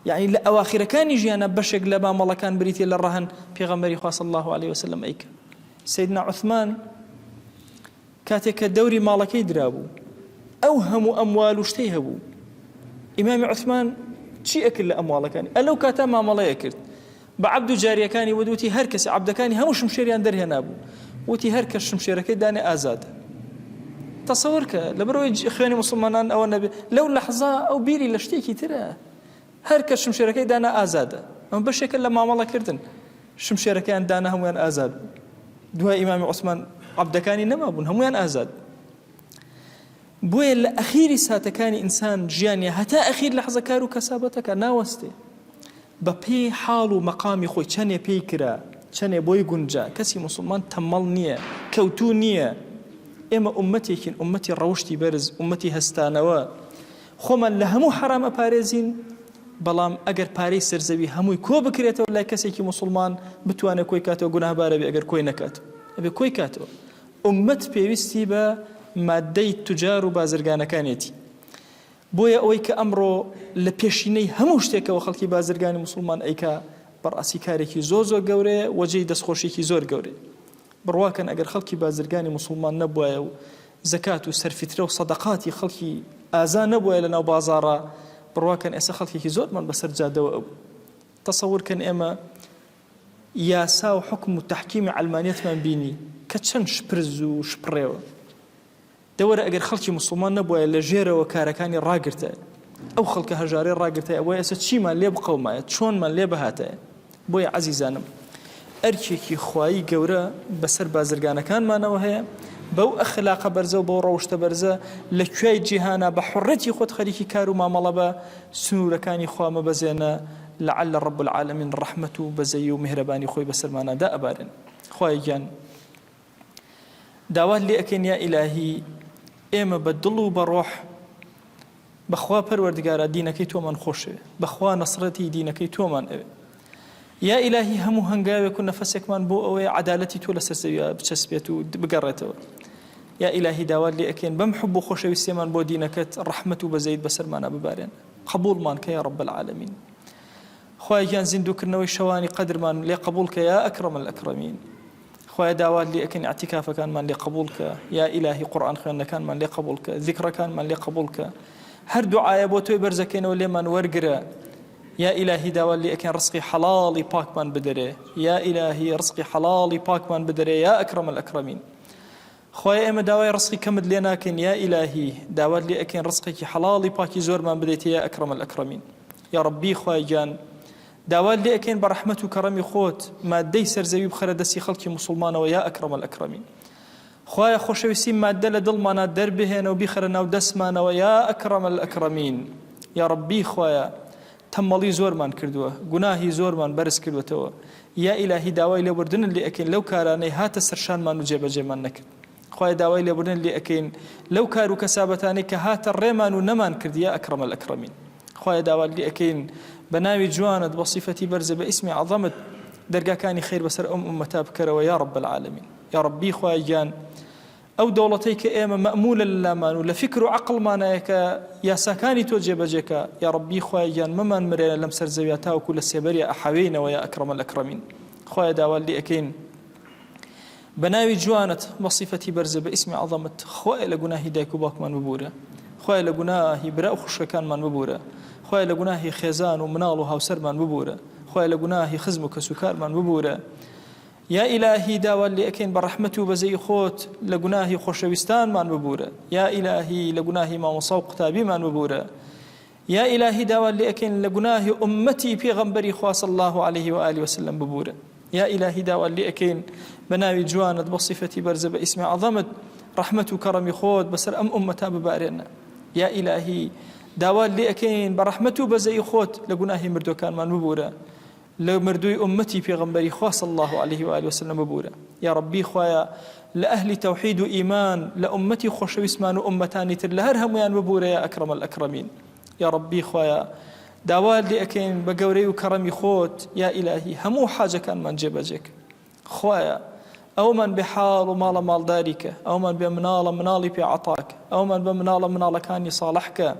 يعني لە ئەواخرەکانی ژیانە بەشێک لە مامەڵەکان بریتێ لە ڕەهن پێغەمبەری خوا صلی الله عليه وسلم ئەیکە سیدنا عوثمان کاتێک کە دەوری ماڵەکەی درابوو ئەو هەموو ئەموال و شتەی هەبوو ئیمامی عوثمان چی ئەکرد لە ئەمواڵەکانی ئەلەو کاتە مامەڵەیە کرد بە عەبد و جاریەکانی وتی هەر کەس عەبدەکانی هەموو شمشێریان دەرهێنا بوو وتی هەر کەس شمشێرەکەی دانێ ئازادە تەسەوەر کە لەبەرەوەی خوێنی مسلمانان ئەوە نەبێ لەو لەحظە ئەو بیری لە شتێکی ترە هەر کەس شمشێرەکەی دانا ئازادە ئەم بەشێکە لە مامەڵەکردن شمشێرەکەیان دانا هەمویان ئازاد دوای ئیمامی عوسمان عەبدەکانی نەمابوون هەمویان ئازاد بۆیە لە ئەخیری ساتەکانی ئینسان ژیانیە هەتا ئەخیر لەحظە کار و کەسابەتەکە ناوەستێ بە پێی حاڵ و مەقامی خۆی چەندێ پێی کرا چەندێ بۆی گونجا کەسی مسلمان تەمەڵ نییە کەوتوو نییە ئێمە ئومەتێکین ئومەتی ڕەوشتی بەرز ئومەتی هەستانەوە خۆمان لە هەموو حرام ئەپارێزین بەڵام ئەگەر پارەی سەرزەوی هەمووی کۆ بکرێتەوە لای کەسێکی مسلمان بتوانێت کۆی کاتەوە گوناهبارە بێ ئەگەر کۆی نەکاتەوە ئەبێ کۆی کاتەوە ئومەت پێویستی بە مادەی توجار و بازرگانەکانێتی بۆیە ئەوەی کە ئەمڕۆ لە پێشینەی هەموو شتێکەوە خەڵکی بازرگانی مسلمان ئەیکا بەڕاستی کارێکی زۆر گەورەیە وەجێی دەستخۆشێکی زۆر گەورەیە بڕواکەن ئەگەر خەڵکی بازرگانی مسلمان نەبووایە و زەکات و سەرفیترە و سەدەقاتی خەڵکی ئازا نەبووایە لەناو بازاڕە بڕواکەن ئێستا خەڵکێکی زۆرمان بەسەر جادەوە ئەو تەسەوورکەن ئێمە یاسا و حکم و تەحکیمی عەلمانیەتمان بینی کە چەند شپرز و شپڕێوە دەوەرە ئەگەر خەڵکی مسلمان نەبووایە لە ژێرەوە کارەکانی ڕاگرتە ئەو خەڵکە هەژارەی ڕاگرتە ئەوە ئێستا چیمان لێ بقەومایە چۆنمان لێ بەهاتەیە بۆیە عەزیزانم ئەرکێکی خوایی گەورە بەسەر بازرگانەکانمانەوە هەیە بەو ئەخلاقە بەرزە و بەو ڕەوشتە بەرزە لە کوێی جیهانە بە حوڕەتی خۆت خەریکی کار و مامەڵە بە سنوورەکانی خوا مەبەزێنە لعل رب العالمین ڕەحمەت و بەزەیی و میهرەبانی خۆی بەسەرمانەدا ئەبارن خوای گیان داوات لێ ئەکەین یا ئیلاهی ئێمە بە دڵ و بە ڕۆح بەخوا پەروەردگارە دینەکەی تۆمان خۆشێ بەخوا نەسڕەتی دینەکەی تۆمان ئەوێ یا ئیلاهی هەموو هەنگاوێک و نەفەسێکمان بۆ ئەوەی عەدالەتی تۆ لەسەر زەویە بچەسپێت و بگەڕێتەوە یا ئیلاهی داوات لێ ئەکەین بەم حوب و خۆشەویستیمان بۆ دینەکەت ڕەحمەت و بەزەیت بەسەرمانە ببارێن قبولمان کە یا رب العالمین. خوای گیان زیندوکردنەوەی شەوانی قەدرمان لێ قبول کە یا ئەکرەم الئەکرەمین. خوای داوات لێ ئەکەین ئەعتیکافەکانمان لێ قبول کە، یا ئیلاهی قورئان خوێندنەکانمان لێ قبول کە، ذیکرەکانمان لێ قبول کە، هەر دوعایە بۆ تۆی بەرزەکەینەوە لێمان وەرگرە. یا ئیلاهی داوات لێ ئەکەین ڕزقی حەڵاڵی پاکمان بدەرێ، یا ئیلاهی ڕزقی حەڵاڵی پاکمان بدەرێ یا ئەکرەم الئەکرەمین. خوای ئێمە داوای ڕزقی کەمت لێ ناکەین، یا ئیلاهی داوات لێ ئەکەین ڕزقێکی حەڵاڵی پاکی زۆرمان بدەیت یا ئەکرەم الئەکرەمین. یا ڕەبی خوای گیان داوات لێ ئەکەین بە ڕەحمەت و کەڕەمی خۆت مادەی سەرزەوی بخەرە دەستی خەڵکی موسڵمانەوە یا ئەکرەم الئەکرەمین. خوایە خۆشەویستی مادە لە دڵمانە دەربهێنە و بیخەرە ناو دەستمانەوە یا ئەکرەم الئەکرەمین. یا ڕەبی خوایە تەمەڵی زۆرمان کردووە، گوناهی زۆرمان بەرز کردوێتەوە، یا ئیلاهی داوای لێبوردنت لێ ئەکەین لەو کارانەی هاتە سەرشانمان و جێبەجێمان نەکرد. خوای داوای لێبوردن لێ ئەکەین لەو کار و کەسابەتانەی کە هاتە ڕێمان و نەمان کرد یا ئەکرەم الئەکرەمین. خوای داوای لێ ئەکەین بە ناوی جوانت بە صیفەتی بەرزە بە ئیسمی عەظەمت دەرگاکانی خەیر بەسەر ئەم ئومەتا بکەرەوە یا رب العالمین. یا ڕەبی خوای گیان ئەو دەوڵەتەی کە ئێمە مەئمولە لەلامان و لە فکر و عەقڵمانایە کە یاساکانی تۆ جێبەجێکە، یا ڕەبی خوای گیان مەمان مرێنە لەم سەرزەویە تاوەکو لە سێبەریە ئەحەوێینەوە یا ئەکرەم الئەکرەمین. خوای داوای لێ ئەکەین بە ناوی جوانت بە صیفەتی بەرزە بە ئیسمی عەظەمت خوای لە گوناهی دایک و باوکمان ببورە، خوای لە گوناهی برا و خوشکەکانمان ببورە، خوای لە گوناهی خێزان و مناڵ و هاوسەرمان ببورە، خوای لە گوناهی خزم و کەسوکارمان ببورە. یا ئیلاهی داوات لێ ئەکەین بە ڕەحمەت و بەزەی خۆت لە گوناهی خۆشەویستانمان ببورە، یا ئیلاهی لە گوناهی مامۆسا و قوتابیمان ببورە. یا ئیلاهی داوات لێ ئەکەین لە گوناهی ئومەتی پێغەمبەری خوا صلی الله عليه و آله وسلم ببورە. یا ئیلاهی داوات لێ ئەکەین بە ناوی جوانت بە صیفەتی بەرزە بە ئیسمی عەظەمت ڕەحمەت و کەڕەمی خۆت بەسەر ئەم ئومەتا ببارێنە. یا ئیلاهی داوات لێ ئەکەین بە ڕەحمەت و بەزەی خۆت لە گوناهی مردوەکانمان ببورە، لە مردووی ئومەتی پێغەمبەری خوا صلی الله عليه و آله وسلم ببورە. یا ڕەبی خوایە لە ئەهلی تەوحید و ئیمان لە ئومەتی خۆشەویستمان و ئومەتانی تر لە هەر هەمویان ببورە یا ئەکرەم الئەکرەمین. یا ڕەبی خوایە داوات لێ ئەکەین بە گەورەی و کەڕەمی خۆت یا ئیلاهی هەموو حاجەکانمان جێبەجێکە. خوایە ئەومان بێ حاڵ و ماڵە ماڵداریکە، ئەومان بێ مناڵە مناڵی پێ عەتاکە، ئەومان بە مناڵە مناڵەکانی ساڵحکە.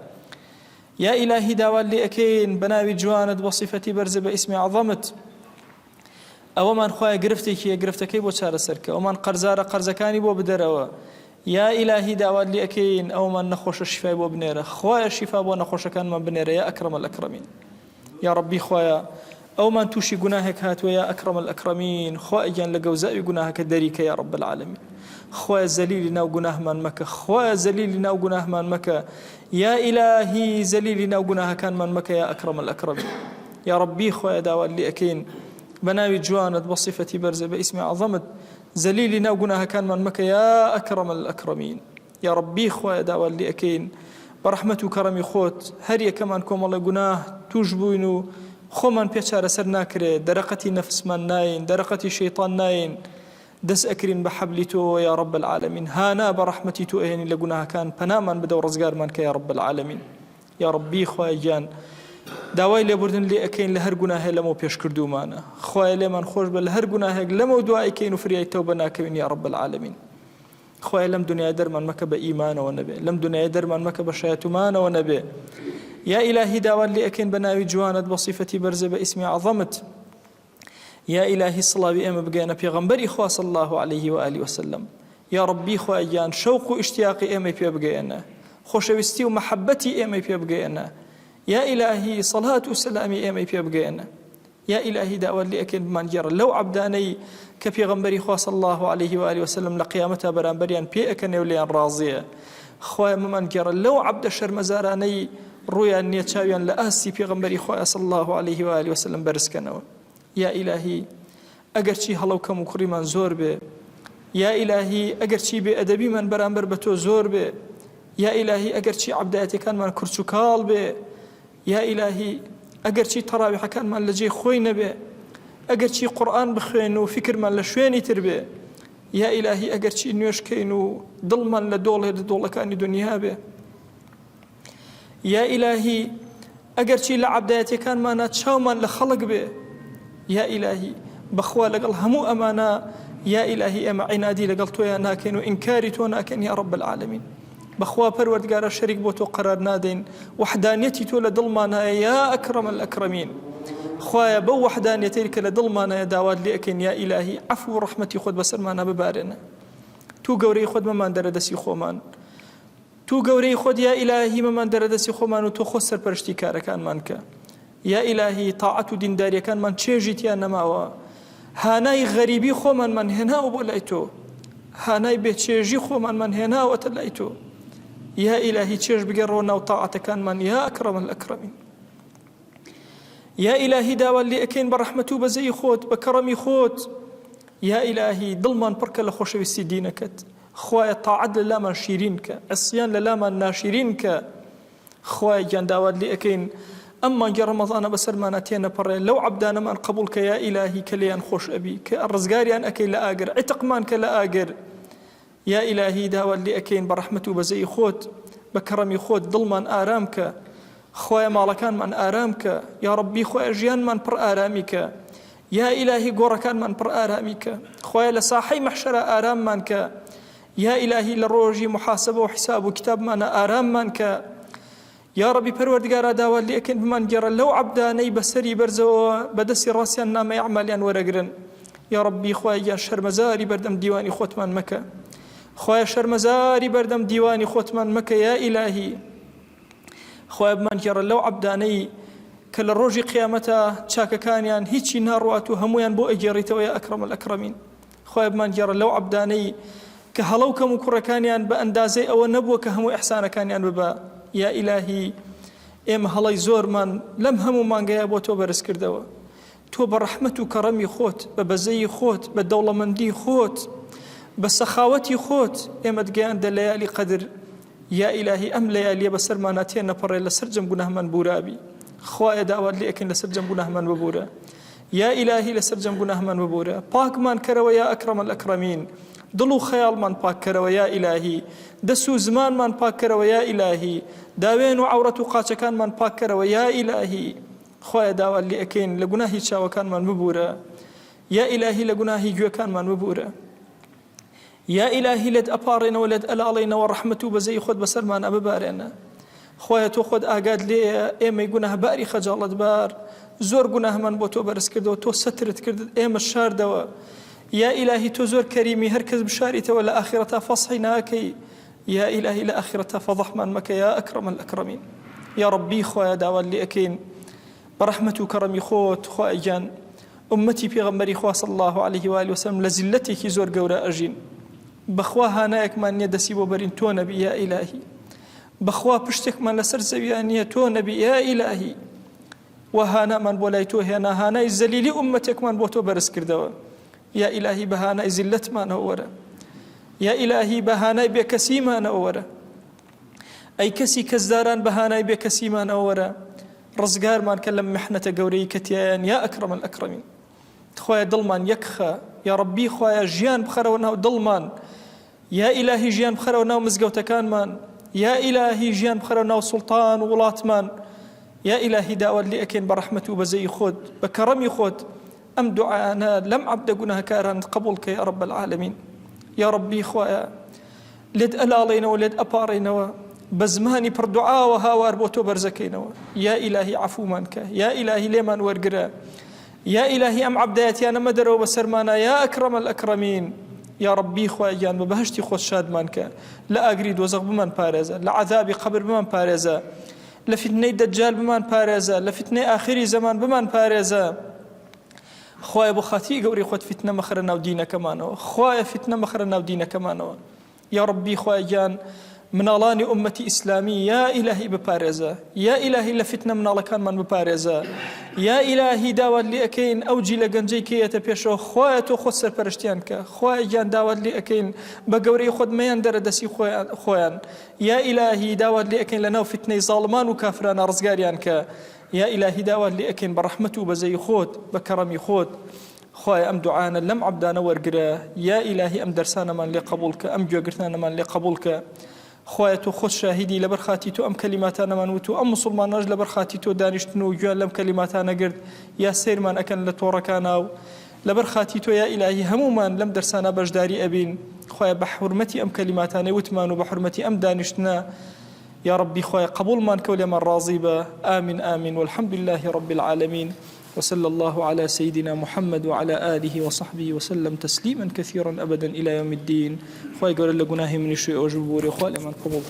یا ئیلاهی داوات لێ ئەکەین بە ناوی جوانت بە صیفەتی بەرزە بە ئیسمی عەظەمت ئەوەمان خوایە گرفتێکیە گرفتەکەی بۆ چارەسەرکە، ئەومان قەرزارە قەرزەکانی بۆ بدەرەوە. یا ئیلاهی داوات لێ ئەکەین ئەومان نەخۆشە شیفای بۆ بنێرە، خوایە شیفا بۆ نەخۆشەکانمان بنێرە یا ئەکرەم الئەکرەمین. یا ڕەبی خوایە ئەومان تووشی گوناهێک هاتووە یا ئەکرەم الئەکرەمین، خوایە گیان لە گەوزاوی گوناهەکە دەریکە یا رب العالمین. خوایە زەلیلی ناو گوناهمان مەکە، خوایە زەلیلی ناو گوناهمان مەکە، یا ئیلاهی زەلیلی ناو گوناهەکانمان مەکە یا ئەکرەم الئەکرەمین. یا ڕەبی خوایە داوات لێ ئەکەین بە ناوی جوانت بە صیفەتی بەرزە بە ئیسمی عەظەمت زەلیلی ناو گوناهەکانمان مەکە یا ئەکرەم الئەکرەمین. یا ڕەبی خوایە داوات لێ ئەکەین بە ڕەحمەت و کەڕەمی خۆت هەر یەکەمان کۆمەڵە گوناه توش بووین و خۆمان پێ چارەسەر ناکرێت، دەرەقەتی نەفسمان ناین، دەرەقەتی شەیطان ناین، دەست ئەکرین بە حەبلی تۆ یا رب العالمین. هانا بە ڕەحمەتی تۆ ئەهێنی لە گوناهەکان پەنامان بدە و ڕزگارمان کە یا رب العالمین. یا ڕەبی خوای گیان داوای لێبوردن لێ ئەکەین لە هەر گوناهێ لەمەوە پێشکردومانە، خوایە لێمان خۆش بە لە هەر گوناهێک لەمەوە دوعایکەین و فریای تەوبە ناکەوین یا رب العالمین. خوایە لەم دنیای دەرمان مەکە بە ئیمانەوە نەبێ، لەم دنیای دەرمان مەکە بە شایەتومانەوە نەبێ. یا ئیلاهی داوات لێ ئەکەین بە ناوی جوانت بە صیفەتی بەرزە بە ئیسمی عەظەمت یا ئیلاهی سڵاوی ئێمە بگەێنە پێغەمبەری خوا صلی الله عليه و آله وسلم. یا ڕەبی خوای گیان شەوق و ئیشتیاقی ئێمەی پێ بگەێنە، خۆشەویستی و مەحەبەتی ئێمەی پێ بگەێنە، یا ئیلاهی سەڵات و سەلامی ئێمەی پێ بگەێنە. یا ئیلاهی داوات لێ ئەکەین بمانگێڕە لەو عەبدانەی کە پێغەمبەری خوا صلی الله عليه و آله وسلم لە قیامەتا بەرامبەریان پێ ئەکەنێ و لێیان ڕازیە. خوایە ممانگێڕە لەو عەبدە شەرمەزارانەی ڕویان نییە چاویان لە ئاستی پێغەمبەری خوا صلی الله عليه و آله وسلم بەرزکەنەوە. یا ئیلاهی ئەگەرچی هەڵەو کەم و کوڕیمان زۆر بێ، یا ئیلاهی ئەگەرچی بێ ئەدەبیمان بەرامبەر بە تۆ زۆر بێ، یا ئیلاهی ئەگەرچی عەبدایەتەکانمان کورچ و کاڵ بێ، یا ئیلاهی ئەگەرچی تەراویحەکانمان لە جێی خۆی نەبێ، ئەگەرچی قورئان بخوێن و فکرمان لە شوێنی تر بێ، یا ئیلاهی ئەگەرچی نوێشکەین و دڵمان لە دۆڵێ لە دۆڵەکانی دنیا بێ، یا ئیلاهی ئەگەرچی لە عەبدایەتەکانمانە چاومان لە خەڵک بێ، یا ئیلاهی بەخوا لەگەڵ هەموو ئەمانە یا ئیلاهی ئێمە عینادی لەگەڵ تۆیان ناکەین و ئینکاری تۆ ناکەین یا رب العالمین. بەخوا پەروەردگارە شەریک بۆ تۆ قەرار نادەین وحدانیەتی تۆ لە دڵمان هەیە یا ئەکرەم الئەکرەمین خوایە بەو وحدانیەتەی کە لە دڵمان هەیە داوات لێ ئەکەین یا ئیلاهی عەفو و ڕەحمەتی خۆت بەسەرمانە ببارێنە تو گەورەی خۆت مەمان دەرەدەسی خۆمان تو گەورەی خۆت یا ئیلاهی مەمان دەرەدەسی خۆمان و تۆ خۆ سەرپەرشتی کارەکانمان کە یا ئیلاهی تاعەت و دینداریەکانمان چێژیتیان نەماوە هانای غەریبی خۆمانمان هێناوە بۆ لای تۆ هانای بێچێژی خۆمانمان هێناوەتە لای تۆ یا ئیلاهی چێژ بگەڕەوە ناو تاعەتەکانمان یا ئەکرەم الئەکرەمین یا ئیلاهی داوا لێ ئەکەین بە ڕەحمەت و بەزەی خۆت بە کەڕەمی خۆت یا ئیلاهی دڵمان پڕکە لە خۆشەویستی دینەکەت خوایە تاعەت لە لامان شیرین کە عسیان لە لامان ناشیرین کە خوایە گیان داوات لێ ئەکەین ئەم مانگی ڕەمەزانە بەسەرمانە تێنەپەڕێ لەو عەبدانەمان قبول کە یا ئیلاهی کە لێیان خۆش ئەبی کە ڕزگاریان ئەکەی لە ئاگر عتقمان کە لە ئاگر یا ئیلاهی داوات لێ ئەکەین بە ڕەحمەت و بەزەی خۆت بە کەڕەمی خۆت دڵمان ئارام کە خوایە ماڵەکانمان ئارام کە یا ڕەبی خوایە ژیانمان پڕ ئارامی کە یا ئیلاهی گۆڕەکانمان پڕ ئارامی کە خوایە لە ساحەی مەحشەرە ئاراممان کە یا ئیلاهی لە ڕۆژی محاسبە و حساب و کتابمانە ئاراممان کە یا ڕەبی پەروەردگارە داوات لێ ئەکەین بمان گێڕە لەو عەبدانەی بەسەری بەرزەوە بەدەستی ڕاستیان نامەی ئەعمالیان وەرەگرن یا ڕەبی خوایە شەرمەزاری بەردەم دیوانی خۆتمان مەکە خوایە شەرمەزاری بەردەم دیوانی خۆتمان مەکە یا ئیلاهی خوایە بمان گێڕە لەو عەبدانەی کە لە ڕۆژی قیامەتە چاکەکانیان هیچی ناڕوات و هەمویان بۆ ئەگێڕیتەوە یا ئەکرەم الئەکرەمین خوایە بمان گێڕە لەو عەبدانەی کە هەڵەو کەم و کوڕەکانیان بە ئەندازەی ئەوە نەبووە کە هەموو ئیحسانەکانیان ببە یا ئیلاهی ئێمە هەڵەی زۆرمان لەم هەموو مانگەیە بۆ تۆ بەرز کردەوە تۆ بە ڕەحمەت و کەڕەمی خۆت بە بەزەی خۆت بە دەوڵەمەندی خۆت بە سەخاوەتی خۆت ئێمە دگەیاندە لەیالی قەدر یا ئیلاهی ئەم لەیالیە بەسەرمانە تێنەپەڕێ لەسەر جەم گوناهمان بورابی خوایە داوات لێ ئەکەین لەسەر جەم گوناهمان ببورە یا ئیلاهی لەسەر جەم گوناهمان ببورە پاکمان کەرەوە یا ئەکرەم الئەکرەمین دڵ و خەیاڵمان پاککەرەوە یا ئیلاهی دەست و زمانمان پاککەرەوە یا ئیلاهی داوێن و عەورەت و قاچەکانمان پاککەرەوە یا ئیلاهی خوایە داوات لێ ئەکەین لە گوناهی چاوەکانمان ببورە یا ئیلاهی لە گوناهی گوێکانمان ببورە یا ئیلاهی لێت ئەپاڕێنەوە لێت ئەلاڵێنەوە ڕەحمەت و بەزەی خۆت بەسەرمان ئەببارێنە خوایە تۆ خۆت ئاگات لێیە ئێمەی گوناهباری خەجاڵەتبار زۆر گوناهمان بۆ تۆ بەرز کردەوە تۆ سەترت کرد ئێمە شاردەوە یا ئیلاهی تۆ زۆر کەریمی هەر کەس بشاریتەوە لە ئاخرەتە فەسحی ناکەی یا ئیلاهی لە ئاخرەتە فەضەحمان مەکە یا ئەکرەم الئەکرەمین یا ڕەبی خوایە داوات لێ ئەکەین بە ڕەحمەت و کەڕەمی خۆت خوایە گیان ئومەتی پێغەمبەری خوا صلی الله عليه و آله وسلم لە زیلەتێکی زۆر گەورە ئەژین بەخوا هانایەکمان نییە دەسی بۆ بەرین تۆ نەبی یا ئیلاهی بەخوا پشتێکمان لەسەر زەویان نییە تۆ نەبی یا ئیلاهی و هانامان بۆ لای تۆ هێنا هانای زەلیلی ئومەتێکمان بۆ تۆ بەرز کردەوە یا ئیلاهی بەهانای زیلەتمانەوە وەرە یا ئیلاهی بەهانای بێکەسیمانەوە وەرە ئەی کەسی کەسداران بەهانای بێکەسیمانەوە وەرە ڕزگارمان کە لەم میحنەتە گەورەی کە تیایان یا ئەکرەم الئەکرەمین خوایە دڵمان یەکخە یا ڕەبی خوایە ژیان بخەرەوە ناو دڵمان یا ئیلاهی ژیان بخەرەوە ناو مزگەوتەکانمان یا ئیلاهی ژیان بخەرەوە ناو سوڵتان و وڵاتمان یا ئیلاهی داوات لێ ئەکەین بە ڕەحمەت و بەزەی خۆت بە کەڕەمی خۆت ئەم دوعانە لەم عەبدە گوناهکاران قبول کە یا رب العالمین یا ربی خوایە لێت ئەلاڵێنەوە لێت ئەپاڕێنەوە بە زمانی پڕدوعاوە هاوار بۆ تۆ بەرزەکەینەوە یا ئیلاهی عەفومان کە یا ئیلاهی لێمان وەرگرە یا ئیلاهی ئەم عەبدایەتیانە مەدەرەوە بەسەرمانە یا ئەکرەم الئەکرەمین یا ربی خوایە گیان بە بەهشتی خۆت شادمان کە لە ئاگری دۆزەق بمان پارێزە لە عەذابی قەبر بمان پارێزە لە فتنەی دەجال بمان پارێزە لە فتنەی ئاخری زەمان بمان پارێزە خوایە بۆ خاتی گەوری خۆت فتنە مەخرە ناو دینەکەمانەوە خوایە فتنە مەخرە ناو دینەکەمانەوە یا ربی خوایە گیان مناڵانی ئومەتی ئیسلامی یا ئیلاهی بپارێزە یا ئیلاهی لە فتنە مناڵەکانمان بپارێزە یا ئیلاهی داوات لێ ئەکەین ئەو جی لە گەنجەی کێیەتە پێشەوە خوایە تۆ خۆت سەرپەرشتیان کە خوایە گیان داوات لێ ئەکەین بە گەورەی خۆت مەیان دەرە دەسی خۆیان یا ئیلاهی داوات لێ ئەکەین لە ناو فتنەی زاڵمان و کافرانە ڕزگاریان کە یا ئیلاهی داوات لێ ئەکەین بە ڕەحمەت و بەزەی خۆت بە کەڕەمی خۆت خوایە ئەم دوعانە لەم عەبدانە وەرگرە یا ئیلاهی ئەم دەرسانەمان لێ قبول کە ئەم گوێگرتنانەمان لێ قبول کە خوایە تۆ خۆت شاهیدی لەبەر خاتی تۆ ئەم کەلیماتانەمان وت و ئەم مسلمانەش لەبەر خاتی تۆ دانیشتن و گوێیان لەم کەلیماتانە گرت یا سیرمان ئەکەن لە تۆڕەکانە و لەبەر خاتی تۆ یا ئیلاهی هەمومان لەم دەرسانە بەشداری ئەبین خويا بحرمتي أم كلماتاني وتمان وبحرمتي أم دانشتنا يا ربي خويا قبول ما نكول من راضي آمين آمين والحمد لله رب العالمين وصلى الله على سيدنا محمد وعلى آله وصحبه وسلم تسليما كثيرا أبدا إلى يوم الدين خويا قول لقناه من الشيء وجبوري خويا من قبول